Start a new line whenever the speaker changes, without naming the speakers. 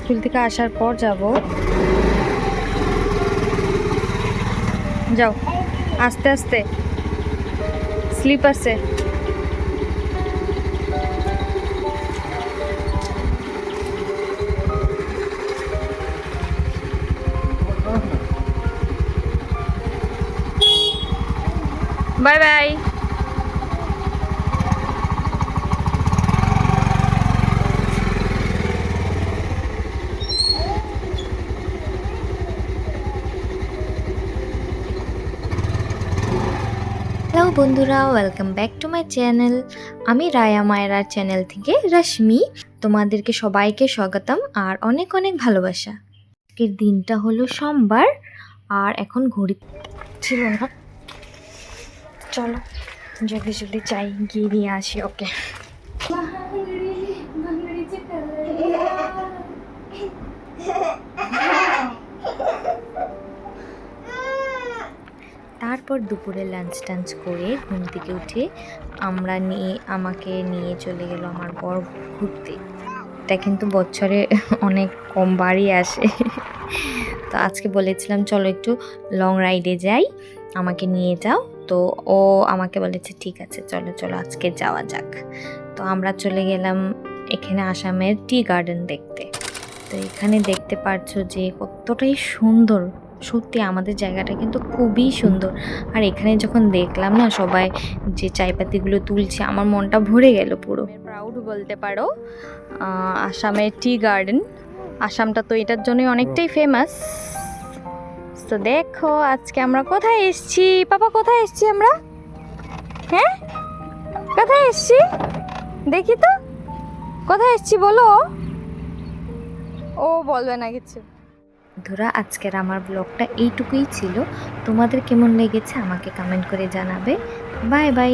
School থেকে আসার পর যাব। যাও আস্তে আস্তে, স্লিপ আছে। Bye bye. হ্যালো বন্ধুরা, welcome back to my channel. আমি রায়া মায়েরার চ্যানেল থেকে রশ্মি। তোমাদেরকে সবাইকে স্বাগতম আর অনেক অনেক ভালোবাসা। আজকের দিনটা হলো সোমবার আর এখন ঘড়ি ছিল না। চলো জলদি জলদি চাই, গিয়ে নিয়ে আসি ওকে। তারপর দুপুরে লাঞ্চ টাঞ্চ করে ঘুম থেকে উঠে আমাকে নিয়ে চলে গেল আমার বর ঘুরতে। এটা কিন্তু বছরে অনেক কম বারই আসে। তো আজকে বলেছিলাম চলো একটু লং রাইডে যাই, আমাকে নিয়ে যাও। তো ও আমাকে বলেছে ঠিক আছে চলো চলো আজকে যাওয়া যাক। তো আমরা চলে গেলাম এখানে আসামের টি গার্ডেন দেখতে। তো এখানে দেখতে পারছো যে কতটাই সুন্দর, সত্যি আমাদের জায়গাটা কিন্তু খুবই সুন্দর। আর এখানে যখন দেখলাম না সবাই যে চাইপাতিগুলো তুলছে, আমার মনটা ভরে গেল পুরো। প্রাউড বলতে পারো আসামের টি গার্ডেন। আসামটা তো এটার জন্যই অনেকটাই ফেমাস। তো দেখো আজকে আমরা কোথায় এসেছি, পাপা কোথায় এসেছি আমরা? হ্যাঁ কোথায় এসেছি দেখি তো, কোথায় এসেছি বলো। ও বলবে না কিছু। বন্ধুরা আজকের আমার ব্লগটা এইটুকুই ছিল। তোমাদের কেমন লেগেছে আমাকে কমেন্ট করে জানাবে। Bye bye.